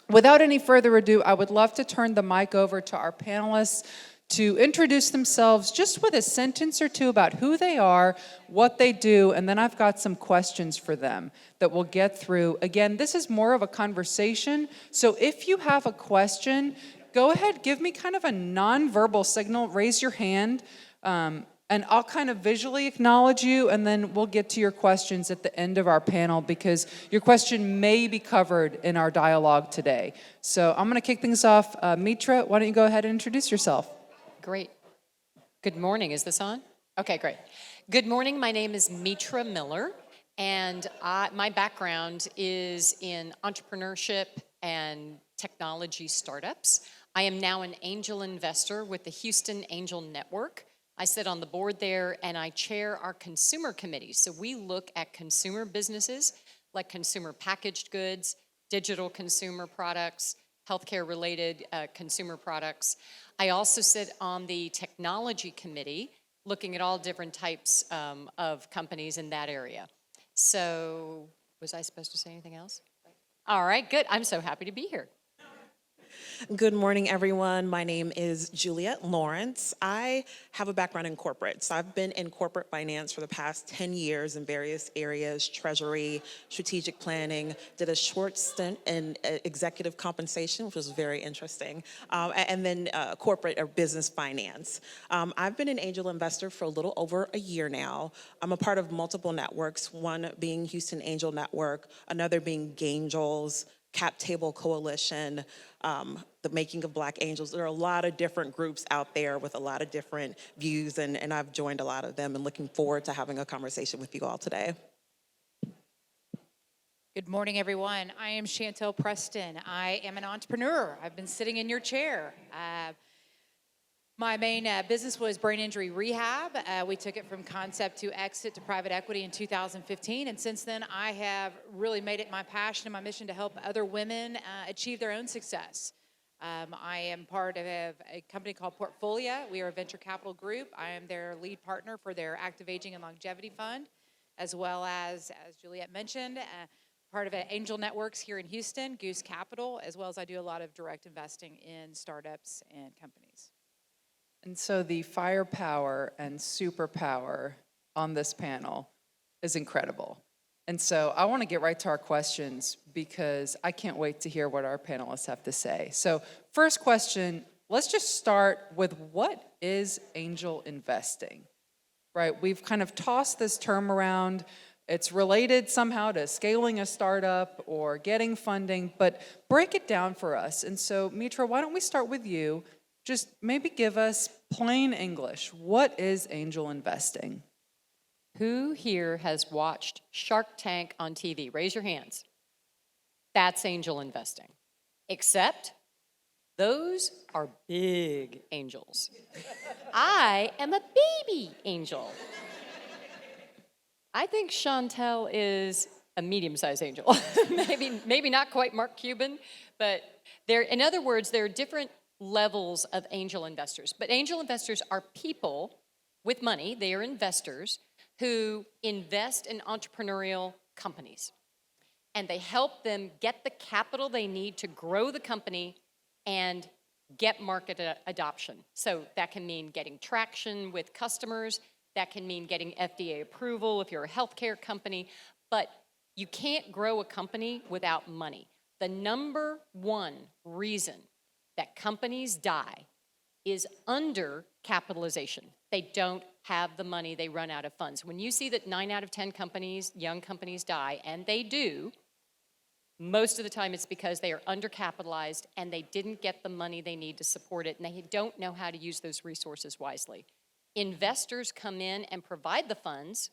Without any further ado, I would love to turn the mic over to our panelists to introduce themselves just with a sentence or two about who they are, what they do, and then I've got some questions for them that we'll get through. Again, this is more of a conversation, so if you have a question, go ahead, give me kind of a non-verbal signal, raise your hand, and I'll kind of visually acknowledge you, and then we'll get to your questions at the end of our panel because your question may be covered in our dialogue today. So I'm gonna kick things off. Mitra, why don't you go ahead and introduce yourself? Great. Good morning. Is this on? Okay, great. Good morning. My name is Mitra Miller, and my background is in entrepreneurship and technology startups. I am now an angel investor with the Houston Angel Network. I sit on the board there, and I chair our consumer committee. So we look at consumer businesses like consumer packaged goods, digital consumer products, healthcare-related consumer products. I also sit on the technology committee, looking at all different types of companies in that area. So, was I supposed to say anything else? All right, good. I'm so happy to be here. Good morning, everyone. My name is Juliet Lawrence. I have a background in corporate. So I've been in corporate finance for the past 10 years in various areas, treasury, strategic planning, did a short stint in executive compensation, which was very interesting, and then corporate or business finance. I've been an angel investor for a little over a year now. I'm a part of multiple networks, one being Houston Angel Network, another being Gangels, Cap Table Coalition, the Making of Black Angels. There are a lot of different groups out there with a lot of different views, and I've joined a lot of them and looking forward to having a conversation with you all today. Good morning, everyone. I am Chantell Preston. I am an entrepreneur. I've been sitting in your chair. My main business was brain injury rehab. We took it from concept to exit to private equity in 2015. And since then, I have really made it my passion and my mission to help other women achieve their own success. I am part of a company called Portfolia. We are a venture capital group. I am their lead partner for their active aging and longevity fund, as well as Juliet mentioned, part of Angel Networks here in Houston, Goose Capital, as well as I do a lot of direct investing in startups and companies. And so the firepower and superpower on this panel is incredible. And so I want to get right to our questions because I can't wait to hear what our panelists have to say. So first question, let's just start with what is angel investing, right? We've kind of tossed this term around. It's related somehow to scaling a startup or getting funding, but break it down for us. And so Mitra, why don't we start with you? Just maybe give us plain English. What is angel investing? Who here has watched Shark Tank on TV? Raise your hands. That's angel investing. Except those are big angels. I am a baby angel. I think Chantell is a medium-sized angel. maybe not quite Mark Cuban, but in other words, there are different levels of angel investors. But angel investors are people with money, they are investors, who invest in entrepreneurial companies. And they help them get the capital they need to grow the company and get market adoption. So that can mean getting traction with customers, that can mean getting FDA approval if you're a healthcare company, but you can't grow a company without money. The number one reason that companies die is under capitalization. They don't have the money, they run out of funds. When you see that 9 out of 10 companies, young companies die, and they do, most of the time it's because they are undercapitalized and they didn't get the money they need to support it, and they don't know how to use those resources wisely. Investors come in and provide the funds.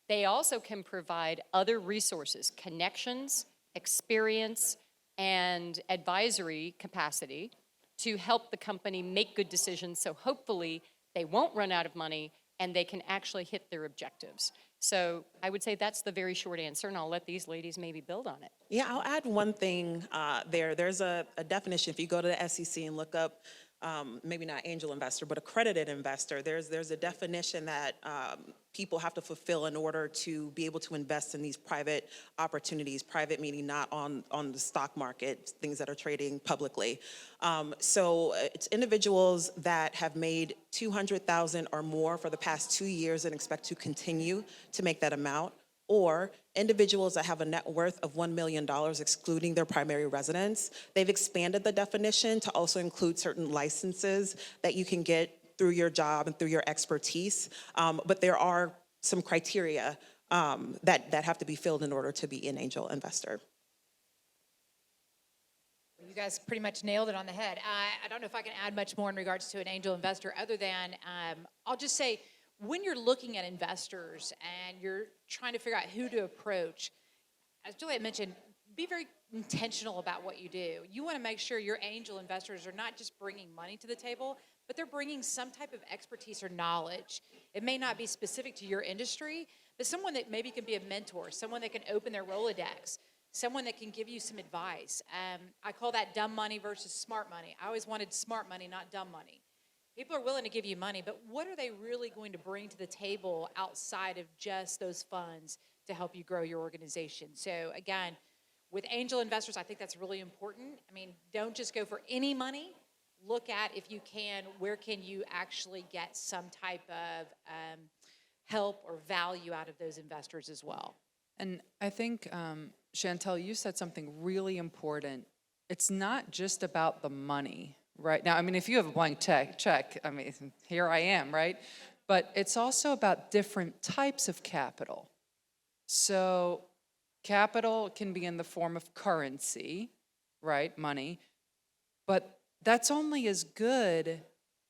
They also can provide other resources, connections, experience, and advisory capacity to help the company make good decisions, so hopefully they won't run out of money and they can actually hit their objectives. So I would say that's the very short answer, and I'll let these ladies maybe build on it. Yeah, I'll add one thing there. There's a definition. If you go to the SEC and look up maybe not angel investor, but accredited investor, there's a definition that people have to fulfill in order to be able to invest in these private opportunities, private meaning not on the stock market, things that are trading publicly. So it's individuals that have made $200,000 or more for the past 2 years and expect to continue to make that amount, or individuals that have a net worth of $1 million excluding their primary residence. They've expanded the definition to also include certain licenses that you can get through your job and through your expertise. But there are some criteria that have to be filled in order to be an angel investor. You guys pretty much nailed it on the head. I don't know if I can add much more in regards to an angel investor other than I'll just say, when you're looking at investors and you're trying to figure out who to approach, as Juliet mentioned, be very intentional about what you do. You want to make sure your angel investors are not just bringing money to the table, but they're bringing some type of expertise or knowledge. It may not be specific to your industry, but someone that maybe can be a mentor, someone that can open their Rolodex, someone that can give you some advice. I call that dumb money versus smart money. I always wanted smart money, not dumb money. People are willing to give you money, but what are they really going to bring to the table outside of just those funds to help you grow your organization? So again, with angel investors, I think that's really important. I mean, don't just go for any money. Look at, if you can, where can you actually get some type of help or value out of those investors as well. And I think, Chantell, you said something really important. It's not just about the money. Right now, I mean, if you have a blank check, I mean, here I am, right? But it's also about different types of capital. So capital can be in the form of currency, right, money, but that's only as good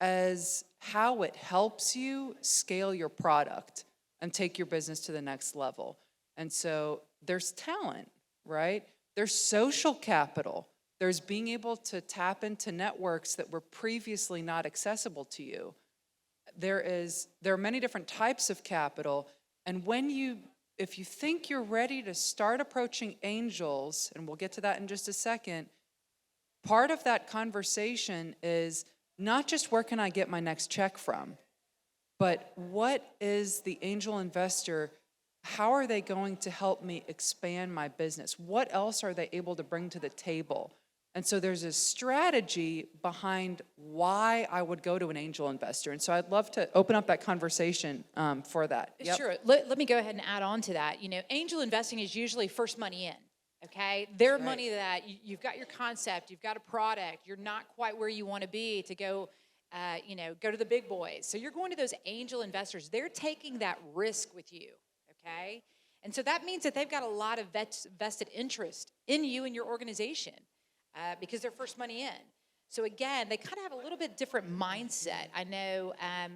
as how it helps you scale your product and take your business to the next level. And so there's talent, right? There's social capital. There's being able to tap into networks that were previously not accessible to you. There are many different types of capital, and if you think you're ready to start approaching angels, and we'll get to that in just a second, part of that conversation is not just where can I get my next check from, but what is the angel investor, how are they going to help me expand my business? What else are they able to bring to the table? And so there's a strategy behind why I would go to an angel investor. And so I'd love to open up that conversation for that. Yep. Sure. Let me go ahead and add on to that. You know, angel investing is usually first money in, okay? Their money that you've got your concept, you've got a product, you're not quite where you want to be to go, go to the big boys. So you're going to those angel investors. They're taking that risk with you, okay? And so that means that they've got a lot of vested interest in you and your organization. Because they're first money in. So again, they kind of have a little bit different mindset. I know, I'm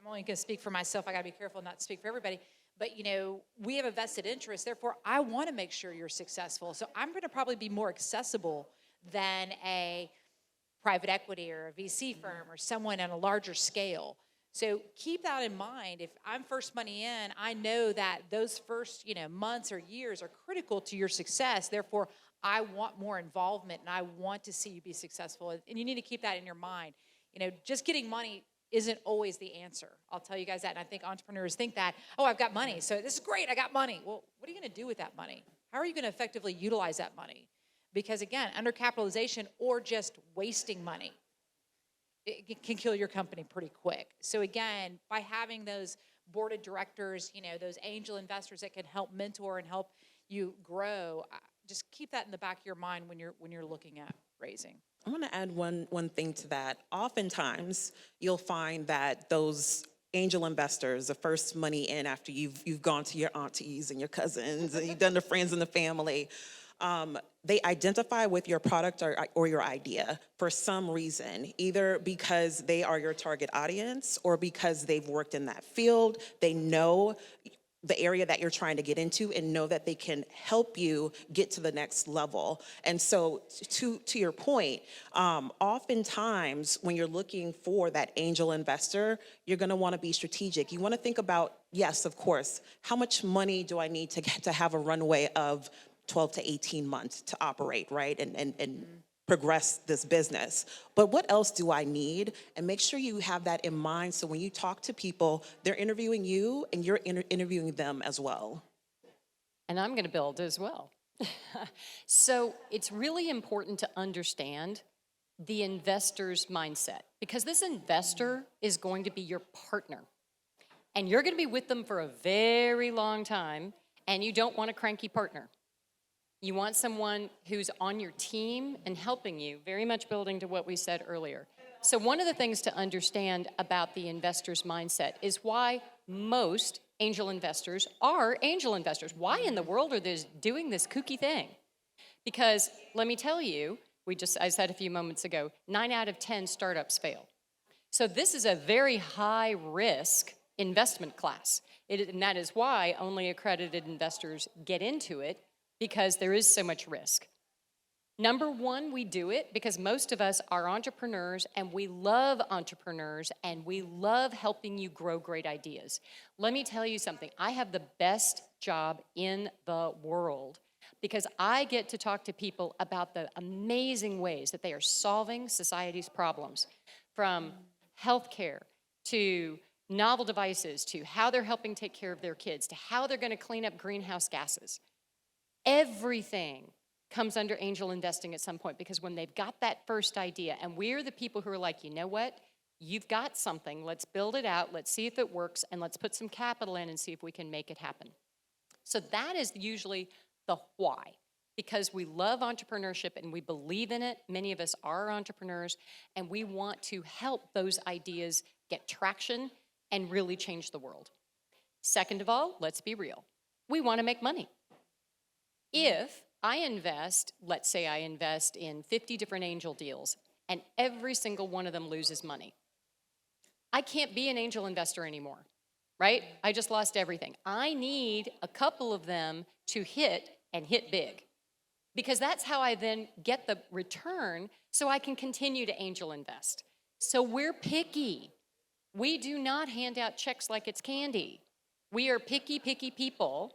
only going to speak for myself. I got to be careful not to speak for everybody. But, we have a vested interest. Therefore, I want to make sure you're successful. So I'm going to probably be more accessible than a private equity or a VC firm or someone on a larger scale. So keep that in mind. If I'm first money in, I know that those first, months or years are critical to your success. Therefore, I want more involvement and I want to see you be successful. And you need to keep that in your mind. Just getting money isn't always the answer. I'll tell you guys that. And I think entrepreneurs think that, oh, I've got money, so this is great, I got money. Well, what are you going to do with that money? How are you going to effectively utilize that money? Because again, undercapitalization or just wasting money, it can kill your company pretty quick. So again, by having those board of directors, those angel investors that can help mentor and help you grow, just keep that in the back of your mind when you're looking at raising. I want to add one thing to that. Oftentimes, you'll find that those angel investors, the first money in after you've gone to your aunties and your cousins and you've done the friends and the family, they identify with your product or your idea for some reason, either because they are your target audience or because they've worked in that field, they know the area that you're trying to get into and know that they can help you get to the next level. And so to your point, oftentimes when you're looking for that angel investor, you're gonna wanna be strategic. You wanna think about, yes, of course, how much money do I need to have a runway of 12 to 18 months to operate, right? And progress this business. But what else do I need? And make sure you have that in mind so when you talk to people, they're interviewing you and you're interviewing them as well. And I'm going to build as well. So it's really important to understand the investor's mindset, because this investor is going to be your partner. And you're going to be with them for a very long time, and you don't want a cranky partner. You want someone who's on your team and helping you, very much building to what we said earlier. So one of the things to understand about the investor's mindset is why most angel investors are angel investors. Why in the world are they doing this kooky thing? Because let me tell you, I said a few moments ago, 9 out of 10 startups fail. So this is a very high risk investment class. And that is why only accredited investors get into it, because there is so much risk. Number one, we do it because most of us are entrepreneurs, and we love entrepreneurs, and we love helping you grow great ideas. Let me tell you something. I have the best job in the world because I get to talk to people about the amazing ways that they are solving society's problems, from healthcare to novel devices to how they're helping take care of their kids to how they're going to clean up greenhouse gases. Everything comes under angel investing at some point, because when they've got that first idea, and we're the people who are like, you know what, you've got something, let's build it out, let's see if it works, and let's put some capital in and see if we can make it happen. So that is usually the why, because we love entrepreneurship and we believe in it. Many of us are entrepreneurs, and we want to help those ideas get traction and really change the world. Second of all, let's be real. We want to make money. If I invest, let's say I invest in 50 different angel deals, and every single one of them loses money, I can't be an angel investor anymore, right? I just lost everything. I need a couple of them to hit, and hit big, because that's how I then get the return so I can continue to angel invest. So we're picky. We do not hand out checks like it's candy. We are picky, picky people.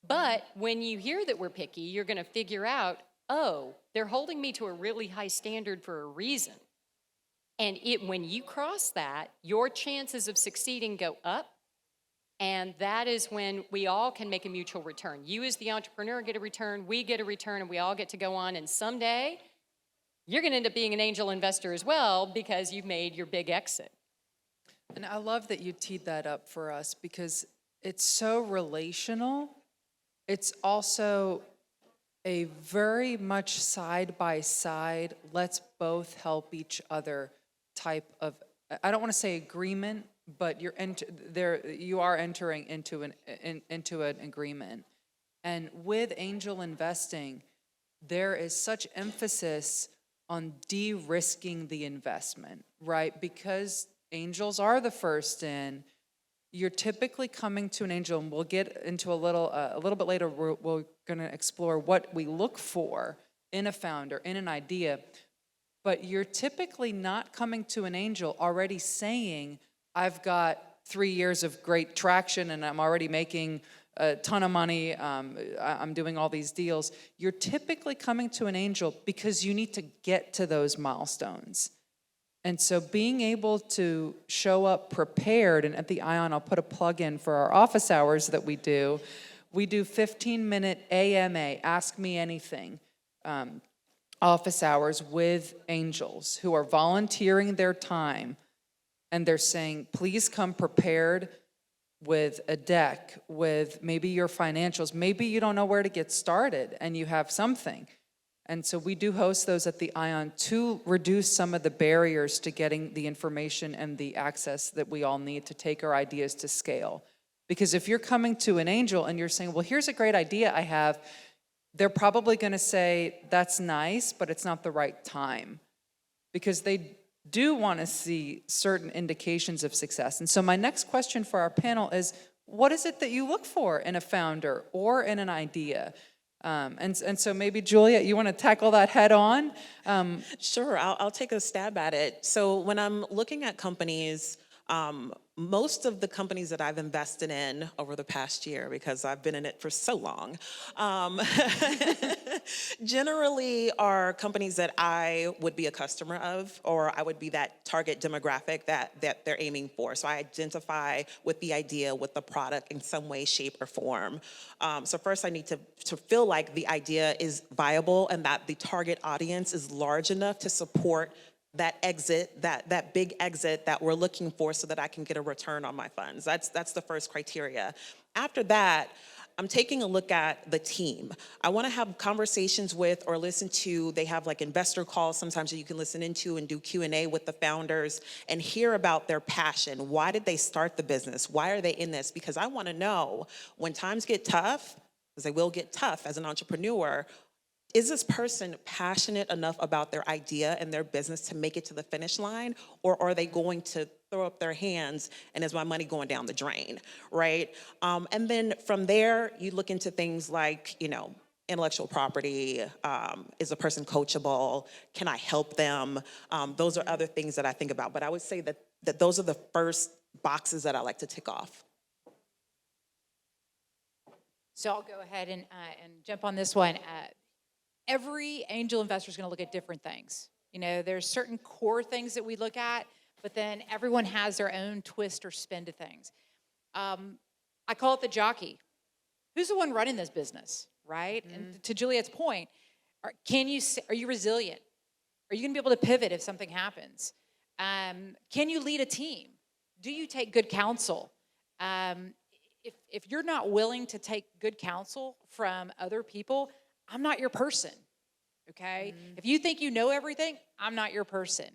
But when you hear that we're picky, you're going to figure out, oh, they're holding me to a really high standard for a reason. And when you cross that, your chances of succeeding go up. And that is when we all can make a mutual return. You as the entrepreneur get a return, we get a return, and we all get to go on. And someday, you're going to end up being an angel investor as well, because you've made your big exit. And I love that you teed that up for us, because it's so relational. It's also a very much side-by-side, let's both help each other type of, I don't want to say agreement, but you are entering into an agreement. And with angel investing, there is such emphasis on de-risking the investment, right? Because angels are the first in. You're typically coming to an angel, and we'll get into a little bit later, we're going to explore what we look for in a founder, in an idea. But you're typically not coming to an angel already saying, I've got 3 years of great traction and I'm already making a ton of money, I'm doing all these deals. You're typically coming to an angel because you need to get to those milestones. And so being able to show up prepared, and at the ION, I'll put a plug in for our office hours that we do. We do 15-minute AMA, Ask Me Anything, office hours with angels who are volunteering their time. And they're saying, please come prepared with a deck, with maybe your financials. Maybe you don't know where to get started and you have something. And so we do host those at the ION to reduce some of the barriers to getting the information and the access that we all need to take our ideas to scale. Because if you're coming to an angel and you're saying, well, here's a great idea I have, they're probably going to say, that's nice, but it's not the right time. Because they do want to see certain indications of success. And so my next question for our panel is, what is it that you look for in a founder or in an idea? And so maybe, Juliet, you want to tackle that head on? Sure, I'll take a stab at it. So when I'm looking at companies, most of the companies that I've invested in over the past year, because I've been in it for so long, Generally are companies that I would be a customer of, or I would be that target demographic that they're aiming for. So I identify with the idea, with the product in some way, shape, or form. So first I need to feel like the idea is viable and that the target audience is large enough to support that exit, that big exit that we're looking for so that I can get a return on my funds. That's the first criteria. After that, I'm taking a look at the team. I want to have conversations with or listen to, they have like investor calls sometimes that you can listen into and do Q&A with the founders and hear about their passion. Why did they start the business? Why are they in this? Because I want to know when times get tough, because they will get tough as an entrepreneur, is this person passionate enough about their idea and their business to make it to the finish line? Or are they going to throw up their hands and is my money going down the drain, right? And then from there, you look into things like, intellectual property. Is a person coachable? Can I help them? Those are other things that I think about. But I would say that those are the first boxes that I like to tick off. So I'll go ahead and jump on this one. Every angel investor is going to look at different things. There's certain core things that we look at, but then everyone has their own twist or spin to things. I call it the jockey. Who's the one running this business, right? Mm-hmm. And to Juliet's point, are you resilient? Are you going to be able to pivot if something happens? Can you lead a team? Do you take good counsel? If you're not willing to take good counsel from other people, I'm not your person, okay? Mm-hmm. If you think you know everything, I'm not your person.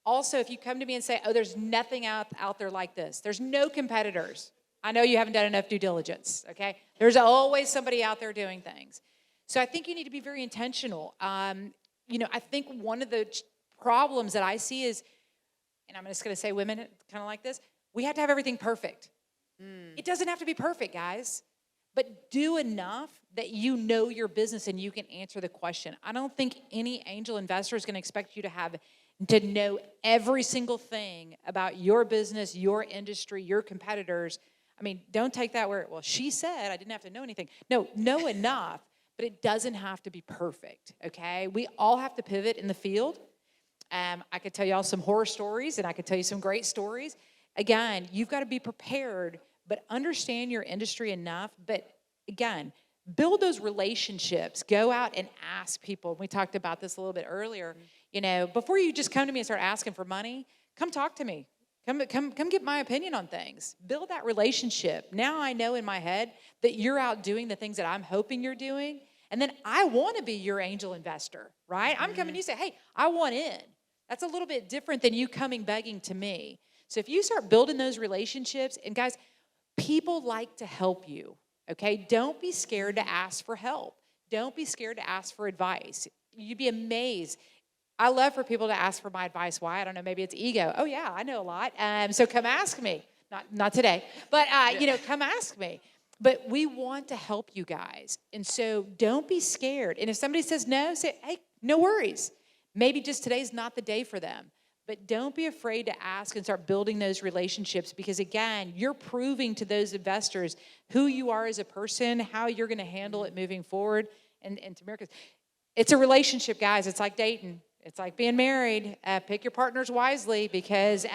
Also, if you come to me and say, oh, there's nothing out there like this, there's no competitors, I know you haven't done enough due diligence, okay? There's always somebody out there doing things. So I think you need to be very intentional. I think one of the problems that I see is, and I'm just going to say women kind of like this, we have to have everything perfect. It doesn't have to be perfect, guys. But do enough that you know your business and you can answer the question. I don't think any angel investor is going to expect you to know every single thing about your business, your industry, your competitors. I mean, don't take that where, well, she said I didn't have to know anything. No, know enough, but it doesn't have to be perfect, okay? We all have to pivot in the field. I could tell y'all some horror stories, and I could tell you some great stories. Again, you've got to be prepared, but understand your industry enough. But again, build those relationships. Go out and ask people. We talked about this a little bit earlier. Before you just come to me and start asking for money, come talk to me. Come get my opinion on things. Build that relationship. Now I know in my head that you're out doing the things that I'm hoping you're doing. And then I want to be your angel investor, right? I'm coming to you and say, hey, I want in. That's a little bit different than you coming begging to me. So if you start building those relationships, and guys, people like to help you, okay? Don't be scared to ask for help. Don't be scared to ask for advice. You'd be amazed. I love for people to ask for my advice. Why? I don't know. Maybe it's ego. Oh, yeah, I know a lot. So come ask me. Not today. But, come ask me. But we want to help you guys. And so don't be scared. And if somebody says no, say, hey, no worries. Maybe just today's not the day for them. But don't be afraid to ask and start building those relationships because, again, you're proving to those investors who you are as a person, how you're going to handle it moving forward. And to America, it's a relationship, guys. It's like dating. It's like being married. Pick your partners wisely because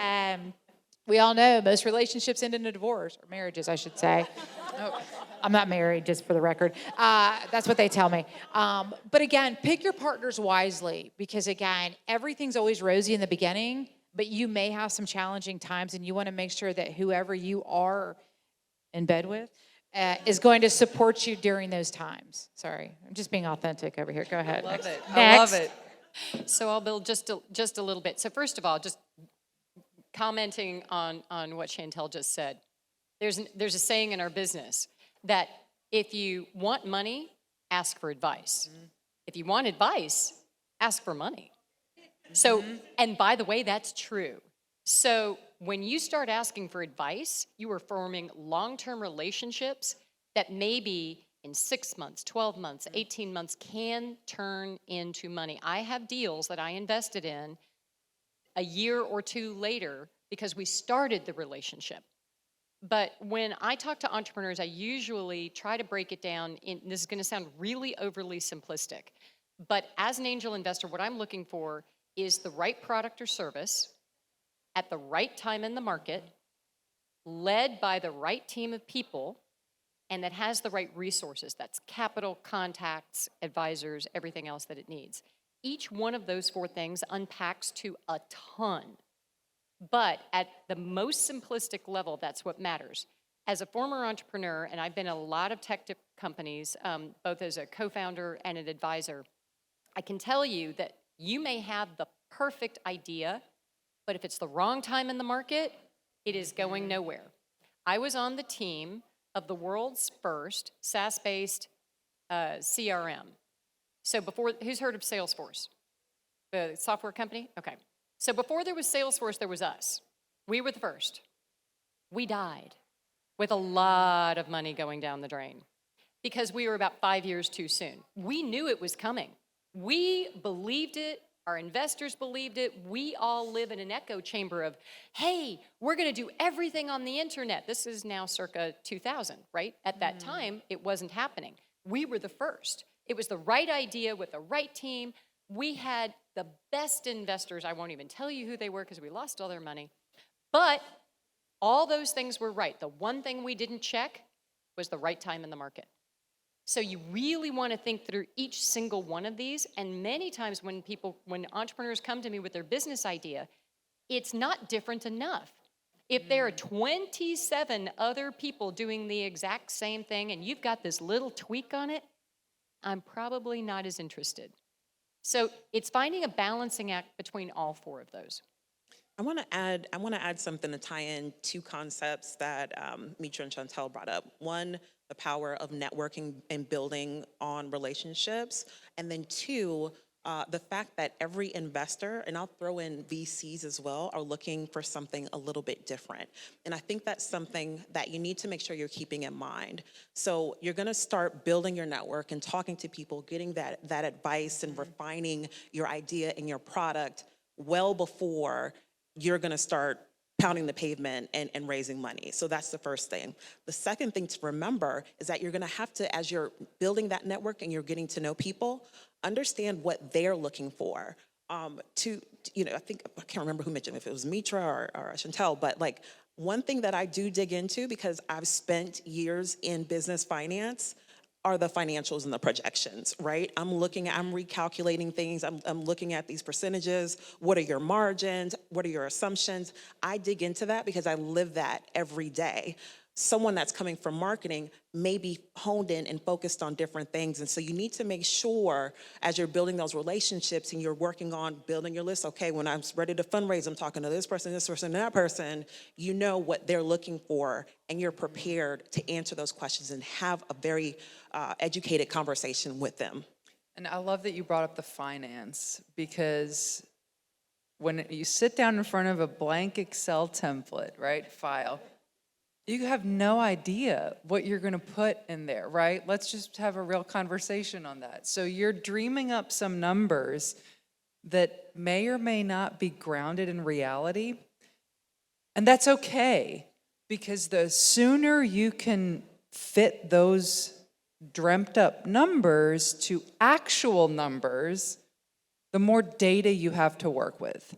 we all know most relationships end in a divorce, or marriages, I should say. Oh, I'm not married, just for the record. That's what they tell me. But again, pick your partners wisely because, again, everything's always rosy in the beginning, but you may have some challenging times, and you want to make sure that whoever you are in bed with is going to support you during those times. Sorry, I'm just being authentic over here. Go ahead. I love it. Next. I love it. So I'll build just a little bit. So first of all, just commenting on what Chantell just said. There's a saying in our business that if you want money, ask for advice. Mm-hmm. If you want advice, ask for money. So, and by the way, that's true. So when you start asking for advice, you are forming long-term relationships that maybe in 6 months, 12 months, 18 months can turn into money. I have deals that I invested in a year or two later because we started the relationship. But when I talk to entrepreneurs, I usually try to break it down in, this is going to sound really overly simplistic, but as an angel investor, what I'm looking for is the right product or service at the right time in the market, led by the right team of people, and that has the right resources. That's capital, contacts, advisors, everything else that it needs. Each one of those 4 things unpacks to a ton. But at the most simplistic level, that's what matters. As a former entrepreneur, and I've been in a lot of tech companies, both as a co-founder and an advisor, I can tell you that you may have the perfect idea, but if it's the wrong time in the market, it is going nowhere. I was on the team of the world's first SaaS-based CRM. So before, who's heard of Salesforce? The software company? Okay. So before there was Salesforce, there was us. We were the first. We died with a lot of money going down the drain because we were about 5 years too soon. We knew it was coming. We believed it. Our investors believed it. We all live in an echo chamber of, hey, we're going to do everything on the internet. This is now circa 2000, right? At that time, it wasn't happening. We were the first. It was the right idea with the right team. We had the best investors. I won't even tell you who they were because we lost all their money. But all those things were right. The one thing we didn't check was the right time in the market. So you really want to think through each single one of these. And many times when entrepreneurs come to me with their business idea, it's not different enough. If there are 27 other people doing the exact same thing and you've got this little tweak on it, I'm probably not as interested. So it's finding a balancing act between all 4 of those. I want to add something to tie in 2 concepts that Mitra and Chantell brought up. One, the power of networking and building on relationships, and then 2, the fact that every investor, and I'll throw in VCs as well, are looking for something a little bit different. And I think that's something that you need to make sure you're keeping in mind. So you're going to start building your network and talking to people, getting that advice and refining your idea and your product well before you're going to start pounding the pavement and raising money. So that's the first thing. The second thing to remember is that you're going to have to, as you're building that network and you're getting to know people, understand what they're looking for. I think, I can't remember who mentioned, if it was Mitra or Chantell, but like one thing that I do dig into, because I've spent years in business finance, are the financials and the projections, right? I'm recalculating things. I'm looking at these percentages. What are your margins? What are your assumptions? I dig into that because I live that every day. Someone that's coming from marketing may be honed in and focused on different things. And so you need to make sure as you're building those relationships and you're working on building your list, okay, when I'm ready to fundraise, I'm talking to this person, that person, you know what they're looking for and you're prepared to answer those questions and have a very educated conversation with them. And I love that you brought up the finance, because when you sit down in front of a blank Excel template, right, file, you have no idea what you're going to put in there, right? Let's just have a real conversation on that. So you're dreaming up some numbers that may or may not be grounded in reality. And that's okay, because the sooner you can fit those dreamt up numbers to actual numbers, the more data you have to work with,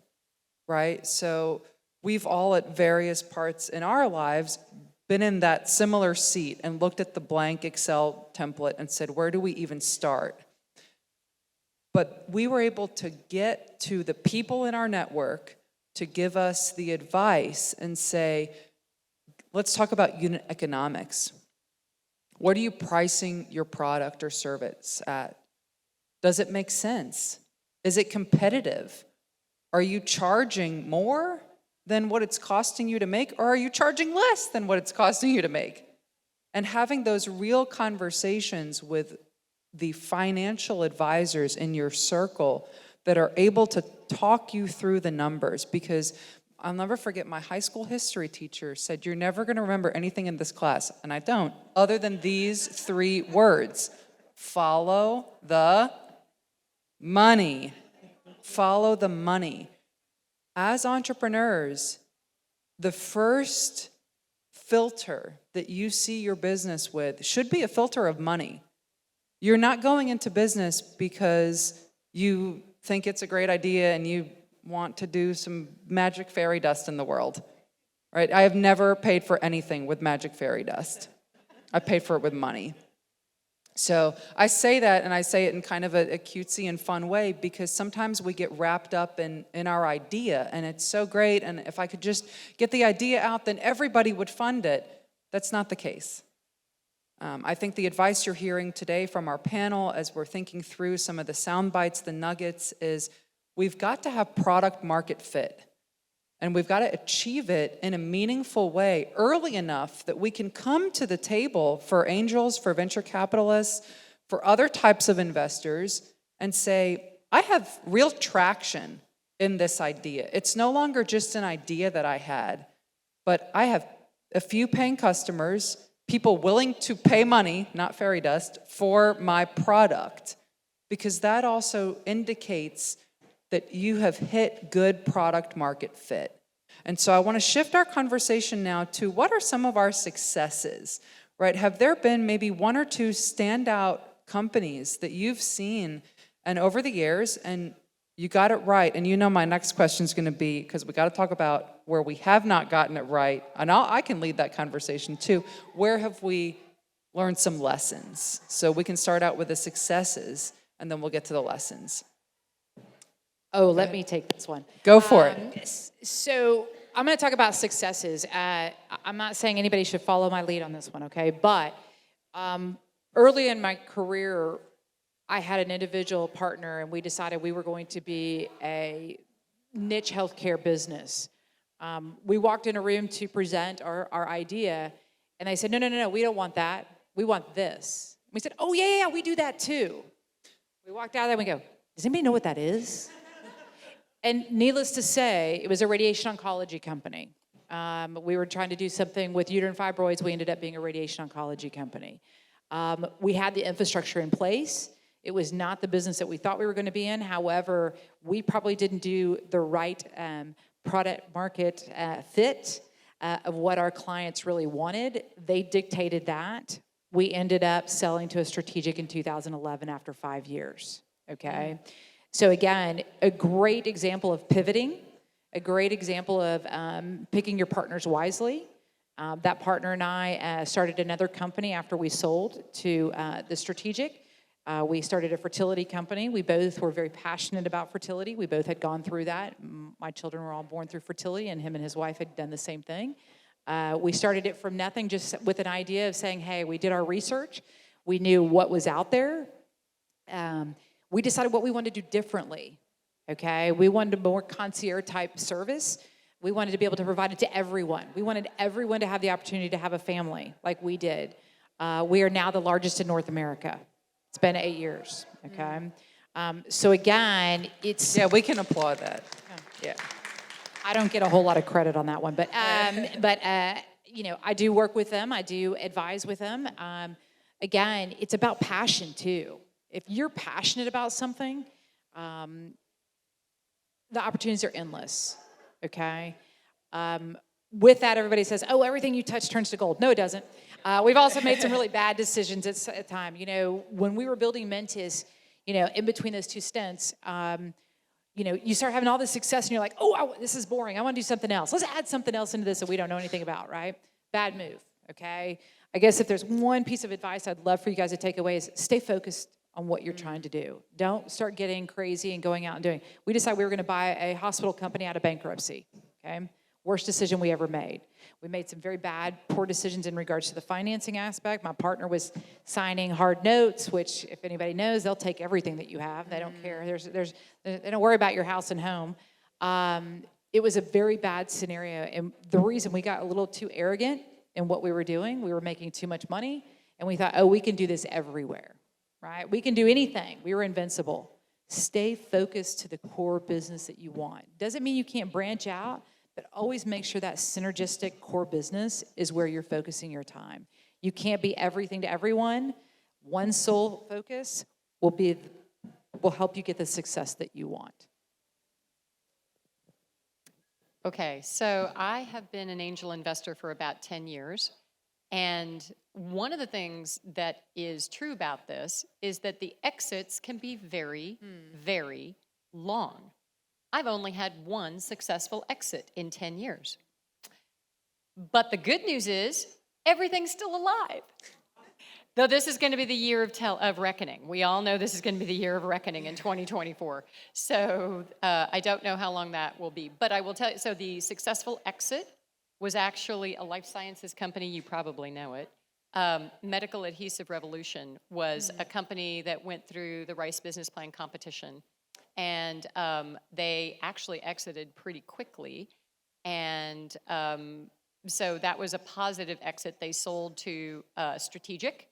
right? So we've all at various parts in our lives been in that similar seat and looked at the blank Excel template and said, where do we even start? But we were able to get to the people in our network to give us the advice and say, let's talk about unit economics. What are you pricing your product or service at? Does it make sense? Is it competitive? Are you charging more than what it's costing you to make, or are you charging less than what it's costing you to make? And having those real conversations with the financial advisors in your circle that are able to talk you through the numbers, because I'll never forget my high school history teacher said, you're never going to remember anything in this class, and I don't, other than these 3 words: follow the money. Follow the money. As entrepreneurs, the first filter that you see your business with should be a filter of money. You're not going into business because you think it's a great idea and you want to do some magic fairy dust in the world, right? I have never paid for anything with magic fairy dust. I paid for it with money. So I say that, and I say it in kind of a cutesy and fun way, because sometimes we get wrapped up in our idea, and it's so great, and if I could just get the idea out, then everybody would fund it. That's not the case. I think the advice you're hearing today from our panel, as we're thinking through some of the sound bites, the nuggets, is we've got to have product market fit. And we've got to achieve it in a meaningful way early enough that we can come to the table for angels, for venture capitalists, for other types of investors, and say, I have real traction in this idea. It's no longer just an idea that I had, but I have a few paying customers, people willing to pay money, not fairy dust, for my product, because that also indicates that you have hit good product market fit. And so I want to shift our conversation now to what are some of our successes, right? Have there been maybe one or two standout companies that you've seen and over the years and you got it right? And you know my next question is going to be, because we got to talk about where we have not gotten it right, and I can lead that conversation too. Where have we learned some lessons? So we can start out with the successes and then we'll get to the lessons. Oh, let me take this one. Go for it. So I'm going to talk about successes. I'm not saying anybody should follow my lead on this one, okay? But early in my career, I had an individual partner, and we decided we were going to be a niche healthcare business. We walked in a room to present our idea, and they said, no, we don't want that. We want this. We said, oh, yeah, we do that too. We walked out there and we go, does anybody know what that is? And needless to say, it was a radiation oncology company. We were trying to do something with uterine fibroids. We ended up being a radiation oncology company. We had the infrastructure in place. It was not the business that we thought we were going to be in. However, we probably didn't do the right product market fit of what our clients really wanted. They dictated that. We ended up selling to a strategic in 2011 after 5 years, okay? So again, a great example of pivoting, a great example of picking your partners wisely. That partner and I started another company after we sold to the strategic. We started a fertility company. We both were very passionate about fertility. We both had gone through that. My children were all born through fertility, and him and his wife had done the same thing. We started it from nothing, just with an idea of saying, hey, we did our research. We knew what was out there. We decided what we wanted to do differently, okay? We wanted a more concierge-type service. We wanted to be able to provide it to everyone. We wanted everyone to have the opportunity to have a family like we did. We are now the largest in North America. It's been 8 years, okay? So again, it's... Yeah, we can applaud that. Yeah. I don't get a whole lot of credit on that one, but you know, I do work with them. I do advise with them. Again, it's about passion too. If you're passionate about something, the opportunities are endless, okay? With that, everybody says, oh, everything you touch turns to gold. No, it doesn't. We've also made some really bad decisions at time. You know, when we were building Mentis, you know, in between those two stints, you know, you start having all this success and you're like, oh, this is boring. I want to do something else. Let's add something else into this that we don't know anything about, right? Bad move, okay? I guess if there's one piece of advice I'd love for you guys to take away is stay focused on what you're trying to do. Don't start getting crazy and going out and doing. We decided we were going to buy a hospital company out of bankruptcy, okay? Worst decision we ever made. We made some very bad, poor decisions in regards to the financing aspect. My partner was signing hard notes, which if anybody knows, they'll take everything that you have. They don't care. They don't worry about your house and home. It was a very bad scenario. And the reason we got a little too arrogant in what we were doing, we were making too much money, and we thought, oh, we can do this everywhere. Right? We can do anything. We were invincible. Stay focused to the core business that you want. Doesn't mean you can't branch out, but always make sure that synergistic core business is where you're focusing your time. You can't be everything to everyone. One sole focus will help you get the success that you want. Okay, so I have been an angel investor for about 10 years. And one of the things that is true about this is that the exits can be very, very long. I've only had one successful exit in 10 years. But the good news is everything's still alive. Though this is going to be the year of reckoning. We all know this is going to be the year of reckoning in 2024. So I don't know how long that will be. But I will tell you, so the successful exit was actually a life sciences company. You probably know it. Medical Adhesive Revolution was a company that went through the Rice Business Plan competition. And they actually exited pretty quickly. And so that was a positive exit. They sold to Strategic.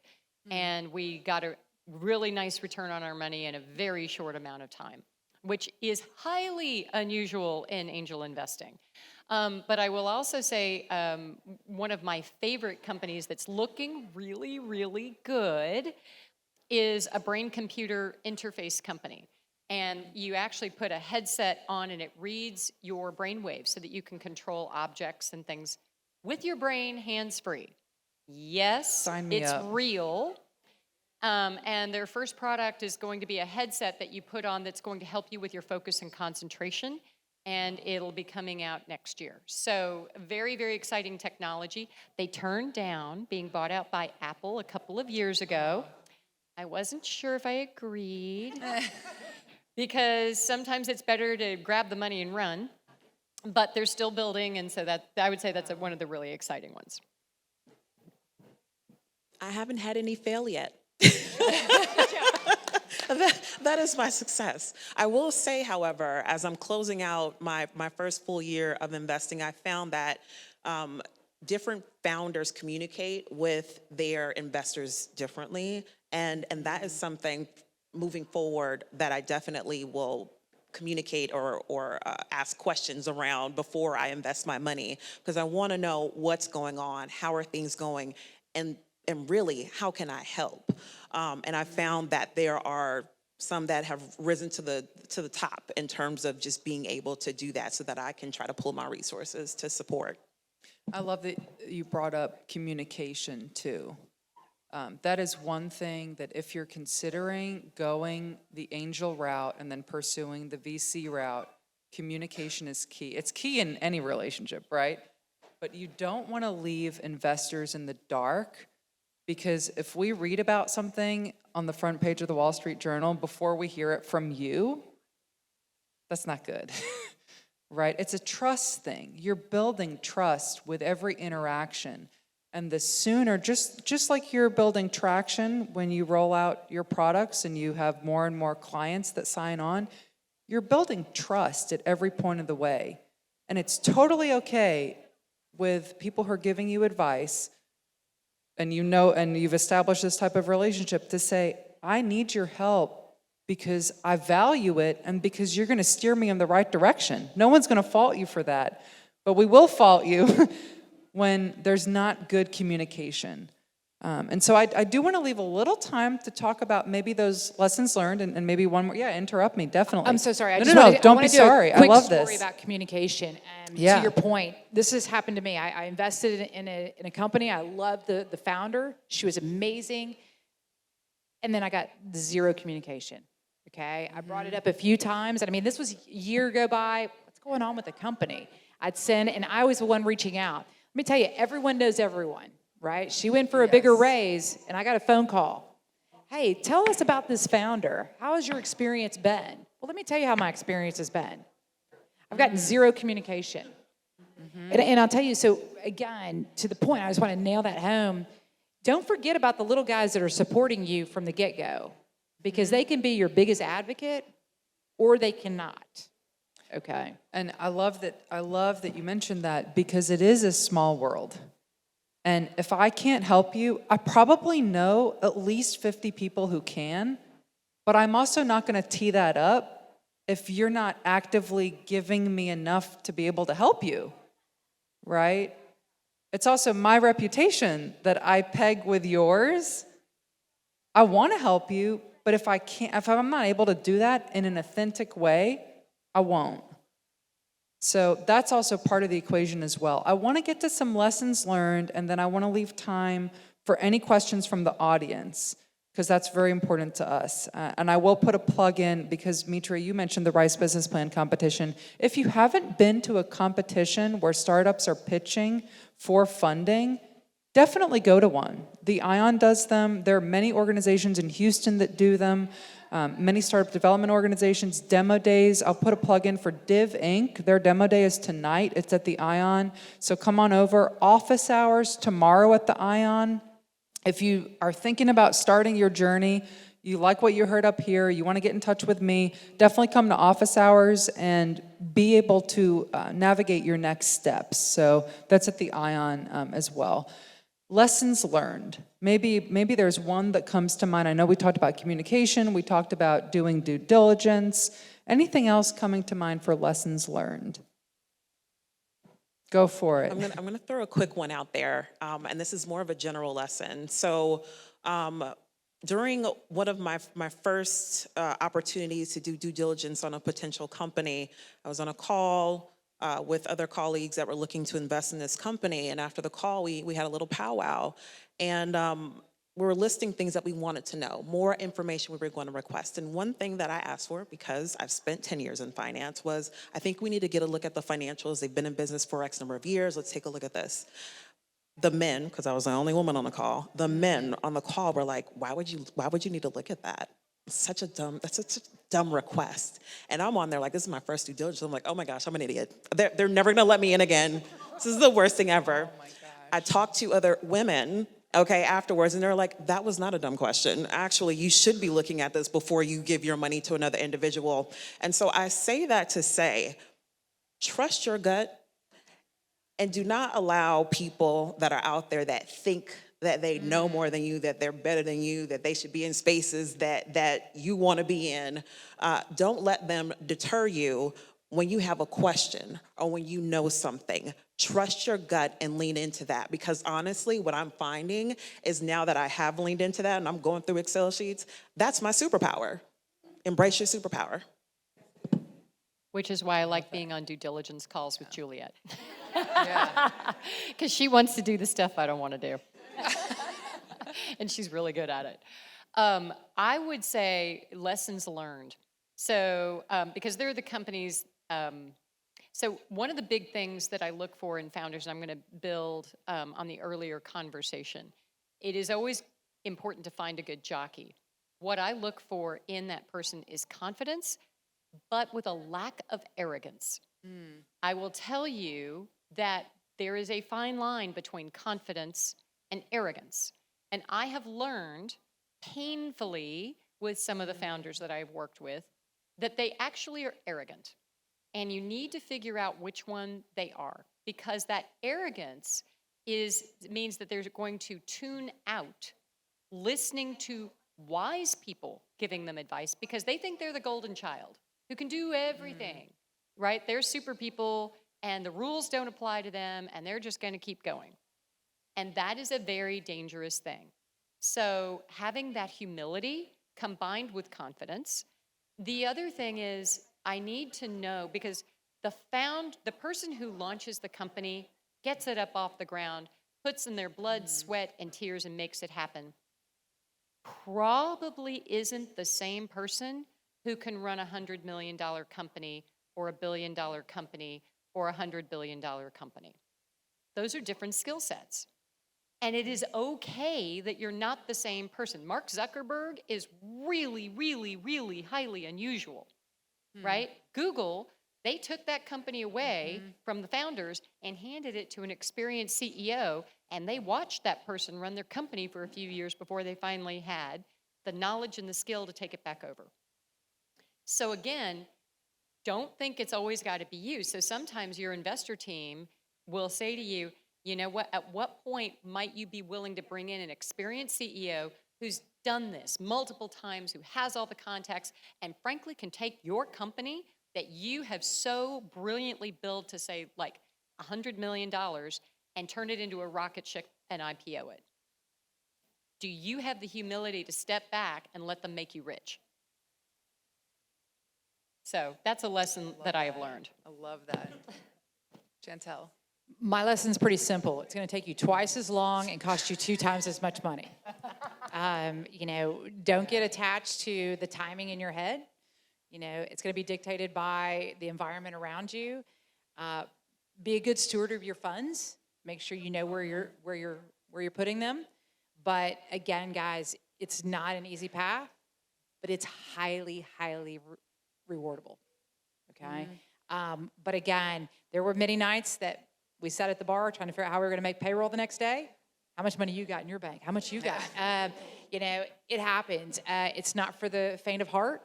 And we got a really nice return on our money in a very short amount of time, which is highly unusual in angel investing. But I will also say one of my favorite companies that's looking really, really good is a brain-computer interface company. And you actually put a headset on and it reads your brain waves so that you can control objects and things with your brain hands-free. Yes, Sign me it's up. real. And their first product is going to be a headset that you put on that's going to help you with your focus and concentration. And it'll be coming out next year. So very, very exciting technology. They turned down being bought out by Apple a couple of years ago. I wasn't sure if I agreed because sometimes it's better to grab the money and run. But they're still building, and so that I would say that's one of the really exciting ones. I haven't had any fail yet. That is my success. I will say, however, as I'm closing out my first full year of investing, I found that different founders communicate with their investors differently, and that is something moving forward that I definitely will communicate or ask questions around before I invest my money, because I want to know what's going on, how are things going, and really, how can I help? And I found that there are some that have risen to the top in terms of just being able to do that so that I can try to pull my resources to support. I love that you brought up communication too. That is one thing that if you're considering going the angel route and then pursuing the VC route, communication is key. It's key in any relationship, right? But you don't want to leave investors in the dark, because if we read about something on the front page of the Wall Street Journal before we hear it from you, that's not good, right? It's a trust thing. You're building trust with every interaction. And the sooner, just like you're building traction when you roll out your products and you have more and more clients that sign on, you're building trust at every point of the way. And it's totally okay with people who are giving you advice, and you know, and you've established this type of relationship, to say, I need your help because I value it and because you're going to steer me in the right direction. No one's going to fault you for that, but we will fault you when there's not good communication. And so I do want to leave a little time to talk about maybe those lessons learned and maybe one more. Yeah, interrupt me, definitely. I'm so sorry. No, don't be sorry. I love story this. about communication. Yeah. To your point, this has happened to me. I invested in a company. I loved the founder. She was amazing. And then I got zero communication. Okay, I brought it up a few times. And I mean, this was a year go by. What's going on with the company? I'd send, and I was the one reaching out. Let me tell you, everyone knows everyone, right? She went for a bigger raise, and I got a phone call. Hey, tell us about this founder. How has your experience been? Well, let me tell you how my experience has been. I've gotten zero communication. And I'll tell you, so again, to the point, I just want to nail that home. Don't forget about the little guys that are supporting you from the get-go, because they can be your biggest advocate or they cannot. Okay. And I love that you mentioned that, because it is a small world. And if I can't help you, I probably know at least 50 people who can, but I'm also not going to tee that up if you're not actively giving me enough to be able to help you, right? It's also my reputation that I peg with yours. I want to help you, but if I'm not able to do that in an authentic way, I won't. So that's also part of the equation as well. I want to get to some lessons learned, and then I want to leave time for any questions from the audience, because that's very important to us. And I will put a plug in, because Mitra, you mentioned the Rice Business Plan competition. If you haven't been to a competition where startups are pitching for funding, definitely go to one. The ION does them. There are many organizations in Houston that do them. Many startup development organizations, demo days. I'll put a plug in for Div Inc. Their demo day is tonight. It's at the ION. So come on over. Office hours tomorrow at the ION. If you are thinking about starting your journey, you like what you heard up here, you want to get in touch with me, definitely come to office hours and be able to navigate your next steps. So that's at the ION as well. Lessons learned. Maybe there's one that comes to mind. I know we talked about communication, we talked about doing due diligence. Anything else coming to mind for lessons learned? Go for it. I'm gonna throw a quick one out there, and this is more of a general lesson. So during one of my first opportunities to do due diligence on a potential company, I was on a call with other colleagues that were looking to invest in this company. And after the call, we had a little powwow. And we were listing things that we wanted to know, more information we were going to request. And one thing that I asked for, because I've spent 10 years in finance, was I think we need to get a look at the financials. They've been in business for X number of years. Let's take a look at this. The men, because I was the only woman on the call, the men on the call were like, why would you need to look at that? That's such a dumb request. And I'm on there like, this is my first due diligence. I'm like, oh my gosh, I'm an idiot. They're never gonna let me in again. This is the worst thing ever. Oh my gosh. I talked to other women, afterwards, and they're like, that was not a dumb question. Actually, you should be looking at this before you give your money to another individual. And so I say that to say, trust your gut and do not allow people that are out there that think that they know more than you, that they're better than you, that they should be in spaces that you want to be in. Don't let them deter you when you have a question or when you know something. Trust your gut and lean into that, because honestly, what I'm finding is now that I have leaned into that and I'm going through Excel sheets, that's my superpower. Embrace your superpower. Which is why I like being on due diligence calls with Juliet. Yeah. Because she wants to do the stuff I don't want to do. And she's really good at it. I would say lessons learned. So, because they're the companies, so one of the big things that I look for in founders, and I'm going to build on the earlier conversation, it is always important to find a good jockey. What I look for in that person is confidence, but with a lack of arrogance. I will tell you that there is a fine line between confidence and arrogance. And I have learned painfully with some of the founders that I've worked with that they actually are arrogant. And you need to figure out which one they are, because that arrogance means that they're going to tune out listening to wise people giving them advice because they think they're the golden child who can do everything, right? They're super people and the rules don't apply to them and they're just going to keep going. And that is a very dangerous thing. So having that humility combined with confidence. The other thing is I need to know, because the person who launches the company gets it up off the ground, puts in their blood, sweat, and tears and makes it happen, probably isn't the same person who can run a $100 million company or a $1 billion company or a $100 billion company. Those are different skill sets. And it is okay that you're not the same person. Mark Zuckerberg is really, really, really highly unusual, right? Google, they took that company away from the founders and handed it to an experienced CEO, and they watched that person run their company for a few years before they finally had the knowledge and the skill to take it back over. So again, don't think it's always got to be you. So sometimes your investor team will say to you, you know what, at what point might you be willing to bring in an experienced CEO who's done this multiple times, who has all the contacts, and frankly can take your company that you have so brilliantly built to say like $100 million and turn it into a rocket ship and IPO it? Do you have the humility to step back and let them make you rich? So that's a lesson that I have learned. I love that. Chantell. My lesson's pretty simple. It's going to take you twice as long and cost you 2 times as much money. Don't get attached to the timing in your head. It's going to be dictated by the environment around you. Be a good steward of your funds. Make sure you know where you're putting them. But again, guys, it's not an easy path, but it's highly, highly rewardable. Okay. But again, there were many nights that we sat at the bar trying to figure out how we were going to make payroll the next day. How much money you got in your bank? How much you got? It happens. It's not for the faint of heart.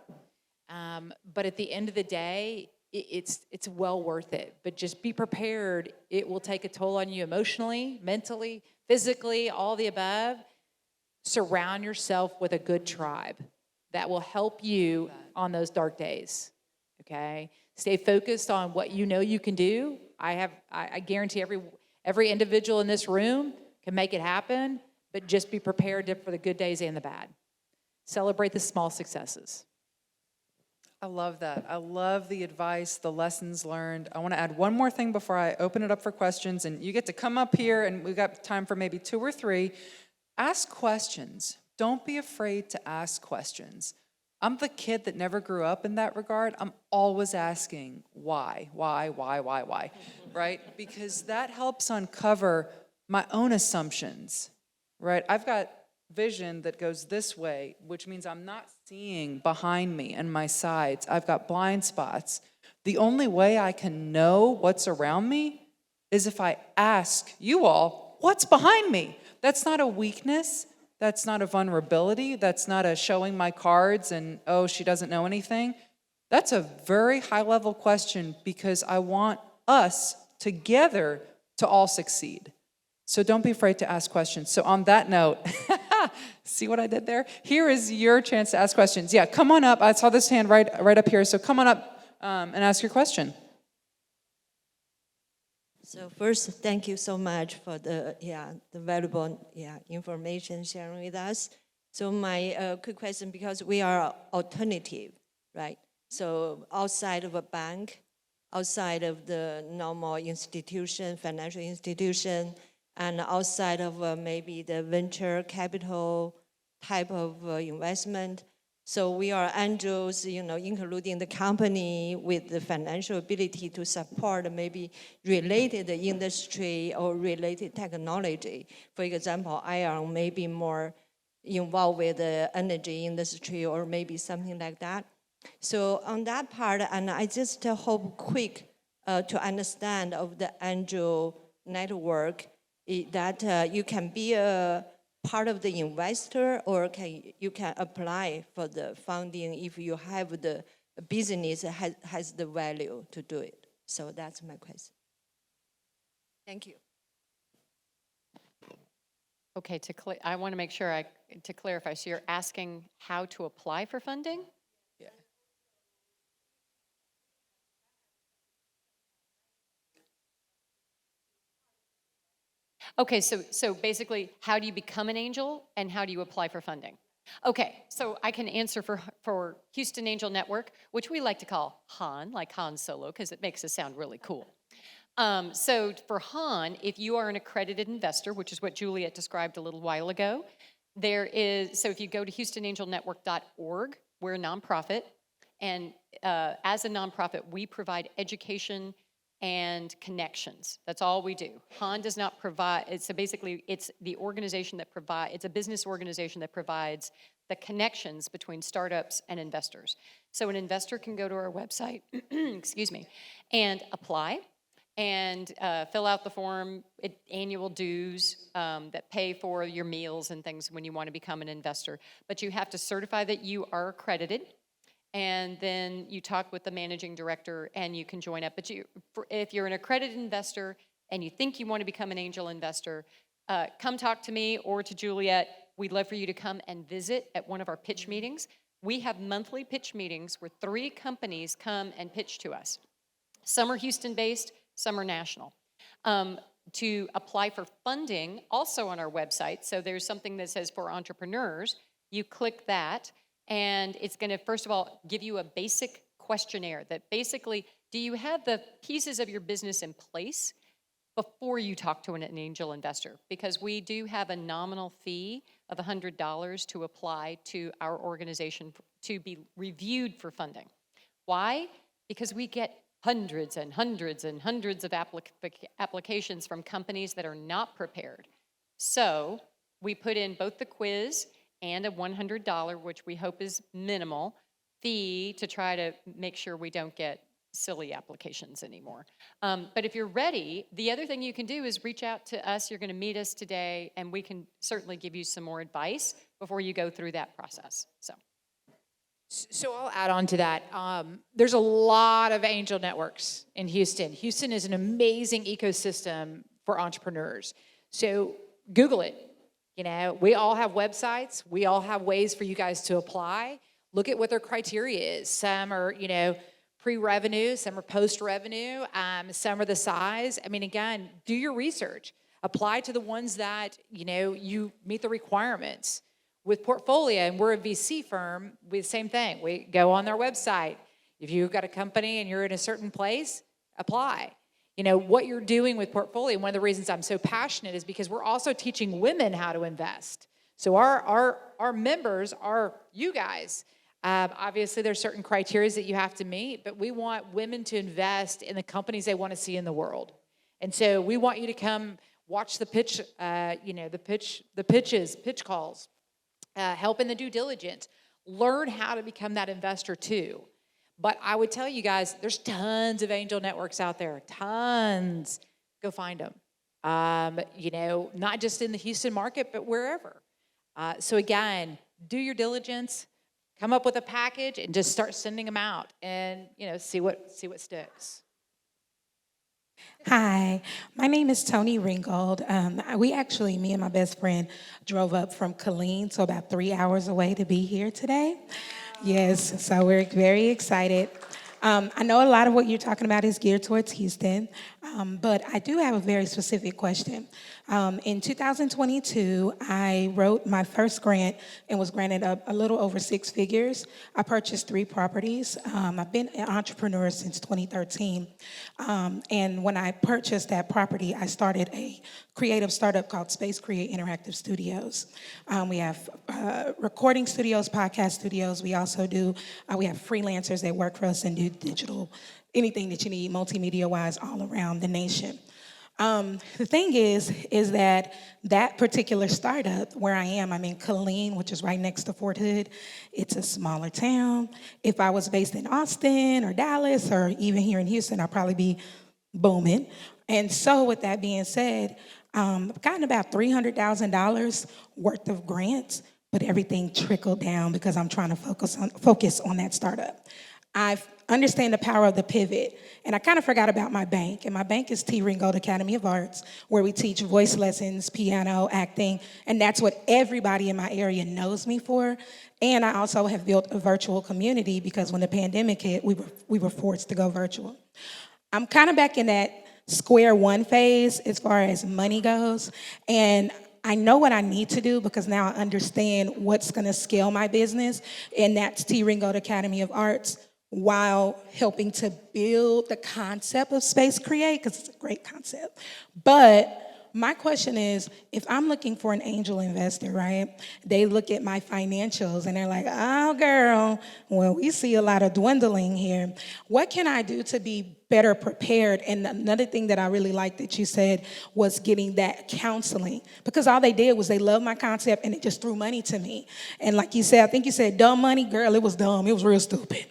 But at the end of the day, it's well worth it. But just be prepared. It will take a toll on you emotionally, mentally, physically, all the above. Surround yourself with a good tribe that will help you on those dark days. Okay? Stay focused on what you know you can do. I guarantee every individual in this room can make it happen, but just be prepared for the good days and the bad. Celebrate the small successes. I love that. I love the advice, the lessons learned. I want to add one more thing before I open it up for questions, and you get to come up here, and we've got time for maybe 2 or 3. Ask questions. Don't be afraid to ask questions. I'm the kid that never grew up in that regard. I'm always asking why, right? Because that helps uncover my own assumptions, right? I've got vision that goes this way, which means I'm not seeing behind me and my sides. I've got blind spots. The only way I can know what's around me is if I ask you all, what's behind me? That's not a weakness. That's not a vulnerability. That's not a showing my cards and, oh, she doesn't know anything. That's a very high-level question because I want us together to all succeed. So don't be afraid to ask questions. So on that note, see what I did there? Here is your chance to ask questions. Yeah, come on up. I saw this hand right up here. So come on up and ask your question. So first, thank you so much for the valuable information sharing with us. So my quick question, because we are alternative, right? So outside of a bank, outside of the normal institution, financial institution, and outside of maybe the venture capital type of investment. So we are angels, including the company with the financial ability to support maybe related industry or related technology. For example, ION may be more involved with the energy industry or maybe something like that. So on that part, and I just hope quick to understand of the angel network that you can be a part of the investor, or you can apply for the funding if you have the business has the value to do it. So that's my question. Thank you. Okay, I want to make sure to clarify. So you're asking how to apply for funding? Yeah. Okay, so basically, how do you become an angel and how do you apply for funding? Okay, so I can answer for Houston Angel Network, which we like to call Han, like Han Solo, because it makes us sound really cool. So for Han, if you are an accredited investor, which is what Juliet described a little while ago, so if you go to HoustonAngelNetwork.org, we're a nonprofit, and as a nonprofit, we provide education and connections. That's all we do. Han does not provide, it's the organization that it's a business organization that provides the connections between startups and investors. So an investor can go to our website, excuse me, and apply and fill out the form, annual dues that pay for your meals and things when you want to become an investor. But you have to certify that you are accredited. And then you talk with the managing director and you can join up. But if you're an accredited investor and you think you want to become an angel investor, come talk to me or to Juliet. We'd love for you to come and visit at one of our pitch meetings. We have monthly pitch meetings where 3 companies come and pitch to us. Some are Houston-based, some are national. To apply for funding, also on our website, so there's something that says for entrepreneurs, you click that, and it's going to, first of all, give you a basic questionnaire that basically, do you have the pieces of your business in place before you talk to an angel investor? Because we do have a nominal fee of $100 to apply to our organization to be reviewed for funding. Why? Because we get hundreds and hundreds and hundreds of applications from companies that are not prepared. So we put in both the quiz and a $100, which we hope is minimal, fee to try to make sure we don't get silly applications anymore. But if you're ready, the other thing you can do is reach out to us. You're going to meet us today, and we can certainly give you some more advice before you go through that process. So I'll add on to that. There's a lot of angel networks in Houston. Houston is an amazing ecosystem for entrepreneurs. So Google it. You know, we all have websites. We all have ways for you guys to apply. Look at what their criteria is. Some are, you know, pre-revenue, some are post-revenue, some are the size. I mean, again, do your research. Apply to the ones that, you know, you meet the requirements. With Portfolia, and we're a VC firm, we the same thing. We go on their website. If you've got a company and you're in a certain place, apply. You know, what you're doing with Portfolia, one of the reasons I'm so passionate is because we're also teaching women how to invest. So our members are you guys. Obviously, there's certain criteria that you have to meet, but we want women to invest in the companies they want to see in the world. And so we want you to come watch the pitch, the pitch calls. Help in the due diligence, learn how to become that investor too. But I would tell you guys, there's tons of angel networks out there, tons. Go find them. You know, not just in the Houston market, but wherever. So again, do your diligence, come up with a package, and just start sending them out, and you know, see what sticks. Hi, my name is Tony Ringgold. Me and my best friend drove up from Killeen, so about 3 hours away to be here today. Yes, so we're very excited. I know a lot of what you're talking about is geared towards Houston, but I do have a very specific question. In 2022, I wrote my first grant and was granted a little over 6 figures. I purchased 3 properties. I've been an entrepreneur since 2013. And when I purchased that property, I started a creative startup called Space Create Interactive Studios. We have recording studios, podcast studios. We also we have freelancers that work for us and do digital, anything that you need multimedia-wise all around the nation. The thing is that particular startup where I am, I'm in Killeen, which is right next to Fort Hood. It's a smaller town. If I was based in Austin or Dallas or even here in Houston, I'd probably be booming. And so with that being said, I've gotten about $300,000 worth of grants, but everything trickled down because I'm trying to focus on that startup. I understand the power of the pivot, and I kind of forgot about my bank. And my bank is T. Ringgold Academy of Arts, where we teach voice lessons, piano, acting, and that's what everybody in my area knows me for. And I also have built a virtual community because when the pandemic hit, we were forced to go virtual. I'm kind of back in that square one phase as far as money goes, and I know what I need to do because now I understand what's going to scale my business, and that's T. Ringgold Academy of Arts, while helping to build the concept of Space Create, because it's a great concept. But my question is, if I'm looking for an angel investor, right, they look at my financials and they're like, oh, girl, well, we see a lot of dwindling here. What can I do to be better prepared? And another thing that I really liked that you said was getting that counseling, because all they did was they loved my concept and it just threw money to me. And like you said, I think you said dumb money. Girl, it was dumb. It was real stupid.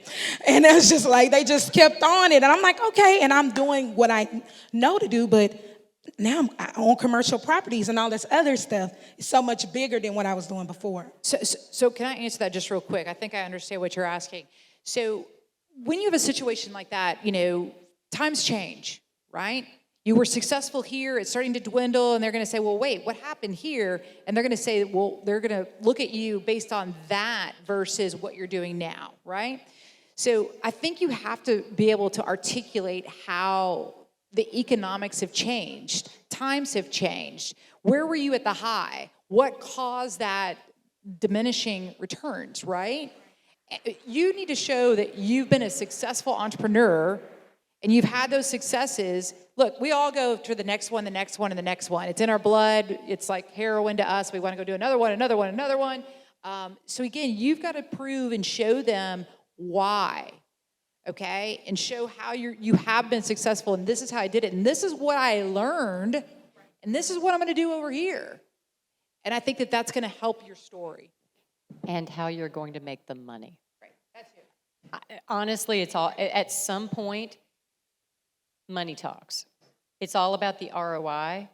And it's just like they just kept on it. And I'm like, okay, and I'm doing what I know to do, but now I own commercial properties and all this other stuff. It's so much bigger than what I was doing before. So can I answer that just real quick? I think I understand what you're asking. So when you have a situation like that, you know, times change, right? You were successful here, it's starting to dwindle, and they're going to say, well, wait, what happened here? And they're going to say, well, they're going to look at you based on that versus what you're doing now, right? So I think you have to be able to articulate how the economics have changed, times have changed. Where were you at the high? What caused that diminishing returns, right? You need to show that you've been a successful entrepreneur and you've had those successes. Look, we all go to the next one, the next one, and the next one. It's in our blood. It's like heroin to us. We want to go do another one, another one, another one. So again, you've got to prove and show them why, okay? And show how you have been successful, and this is how I did it, and this is what I learned, and this is what I'm going to do over here. And I think that that's going to help your story. And how you're going to make the money. Right, that's it. Honestly, it's all, at some point, money talks. It's all about the ROI.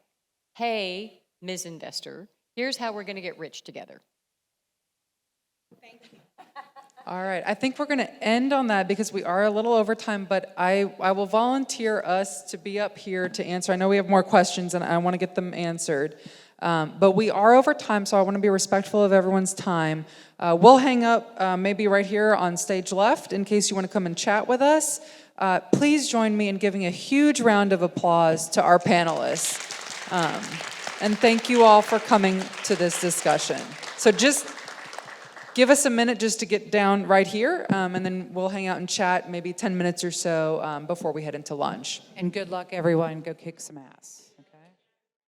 Hey, Ms. Investor, here's how we're going to get rich together. All right, I think we're going to end on that because we are a little over time, but I will volunteer us to be up here to answer. I know we have more questions and I want to get them answered, but we are over time, so I want to be respectful of everyone's time. We'll hang up maybe right here on stage left in case you want to come and chat with us. Please join me in giving a huge round of applause to our panelists. And thank you all for coming to this discussion. So just give us a minute just to get down right here, and then we'll hang out and chat maybe 10 minutes or so before we head into lunch. And good luck, everyone. Go kick some ass.